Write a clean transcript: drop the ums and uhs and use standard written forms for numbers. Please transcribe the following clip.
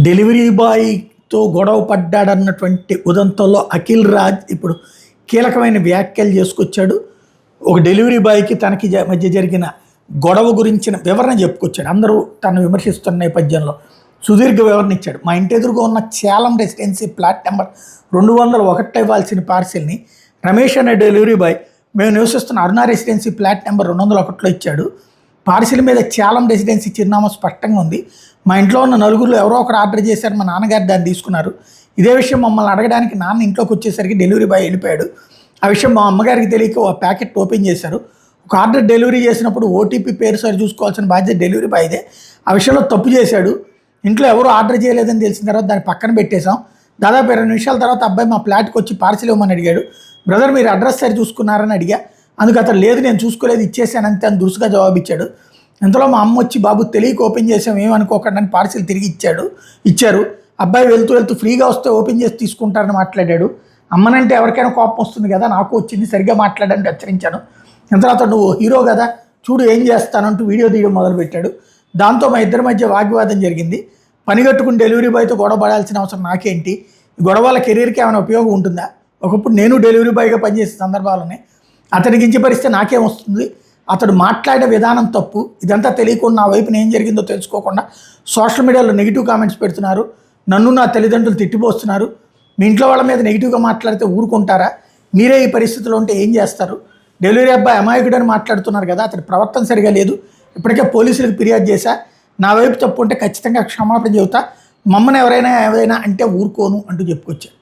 Delivery బాయ్తో గొడవ పడ్డాడన్నటువంటి ఉదంతంలో అఖిల్ రాజ్ ఇప్పుడు కీలకమైన వ్యాఖ్యలు చేసుకొచ్చాడు. ఒక డెలివరీ బాయ్కి తనకి మధ్య జరిగిన గొడవ గురించిన వివరణ చెప్పుకొచ్చాడు. అందరూ తను విమర్శిస్తున్న నేపథ్యంలో సుదీర్ఘ వివరణ ఇచ్చాడు. మా ఇంటి ఎదురుగా ఉన్న చేలం రెసిడెన్సీ ప్లాట్ నెంబర్ 201 ఇవ్వాల్సిన పార్సిల్ని రమేష్ అనే డెలివరీ బాయ్ మేము నివసిస్తున్న అరుణ రెసిడెన్సీ ప్లాట్ నెంబర్ 201లో ఇచ్చాడు. పార్సిల్ మీద చేలం రెసిడెన్సీ చిరునామా స్పష్టంగా ఉంది. మా ఇంట్లో ఉన్న నలుగురు ఎవరో ఒకరు ఆర్డర్ చేశారు, మా నాన్నగారు దాన్ని తీసుకున్నారు. ఇదే విషయం మమ్మల్ని అడగడానికి నాన్న ఇంట్లోకి వచ్చేసరికి డెలివరీ బాయ్ వెళ్ళిపోయాడు. ఆ విషయం మా అమ్మగారికి తెలియక ఆ ప్యాకెట్ ఓపెన్ చేశారు. ఒక ఆర్డర్ డెలివరీ చేసినప్పుడు ఓటీపీ పేరు సరి చూసుకోవాల్సిన బాధ్యత డెలివరీ బాయ్దే. ఆ విషయంలో తప్పు చేశాడు. ఇంట్లో ఎవరు ఆర్డర్ చేయలేదని తెలిసిన తర్వాత దాన్ని పక్కన పెట్టేశాం. దాదాపు 20 నిమిషాల తర్వాత అబ్బాయి మా ఫ్లాట్కి వచ్చి పార్సిల్ ఇవ్వమని అడిగాడు. బ్రదర్ మీరు అడ్రస్ సరి చూసుకున్నారని అడిగా. అందుకు అతను లేదు నేను చూసుకోలేదు ఇచ్చేసాను అంతే అని దురుసుగా జవాబిచ్చాడు. ఇంతలో మా అమ్మ వచ్చి బాబు తెలియక ఓపెన్ చేసాం ఏమనుకోకండి అని పార్సిల్ తిరిగి ఇచ్చారు. అబ్బాయి వెళ్తూ వెళ్తూ ఫ్రీగా వస్తే ఓపెన్ చేసి తీసుకుంటారని మాట్లాడాడు. అమ్మనంటే ఎవరికైనా కోపం వస్తుంది కదా, నాకు వచ్చింది, సరిగ్గా మాట్లాడని హెచ్చరించాను. ఇంత తర్వాత నువ్వు హీరో కదా చూడు ఏం చేస్తానంటూ వీడియో తీయడం మొదలుపెట్టాడు. దాంతో మా ఇద్దరి మధ్య వాగ్వాదం జరిగింది. పనిగట్టుకుని డెలివరీ బాయ్తో గొడవ పడాల్సిన అవసరం నాకేంటి? గొడవ వల్ల కెరీర్కి ఏమైనా ఉపయోగం ఉంటుందా? ఒకప్పుడు నేను డెలివరీ బాయ్గా పనిచేసే సందర్భాలనే అతనికి కించపరిస్తే నాకేం వస్తుంది? అతడు మాట్లాడే విధానం తప్పు. ఇదంతా తెలియకుండా నా వైపున ఏం జరిగిందో తెలుసుకోకుండా సోషల్ మీడియాలో నెగిటివ్ కామెంట్స్ పెడుతున్నారు. నన్ను నా తల్లిదండ్రులు తిట్టిపోస్తున్నారు. మీ ఇంట్లో వాళ్ళ మీద నెగిటివ్గా మాట్లాడితే ఊరుకుంటారా? మీరే ఈ పరిస్థితిలో ఉంటే ఏం చేస్తారు? డెలివరీ అబ్బాయి అమాయకుడని మాట్లాడుతున్నారు కదా, అతడి ప్రవర్తన సరిగా లేదు. ఇప్పటికే పోలీసులకు ఫిర్యాదు చేశా. నా వైపు తప్పు ఉంటే ఖచ్చితంగా క్షమాపణ చెబుతా. మమ్మల్ని ఎవరైనా అంటే ఊరుకోను అంటూ చెప్పుకొచ్చారు.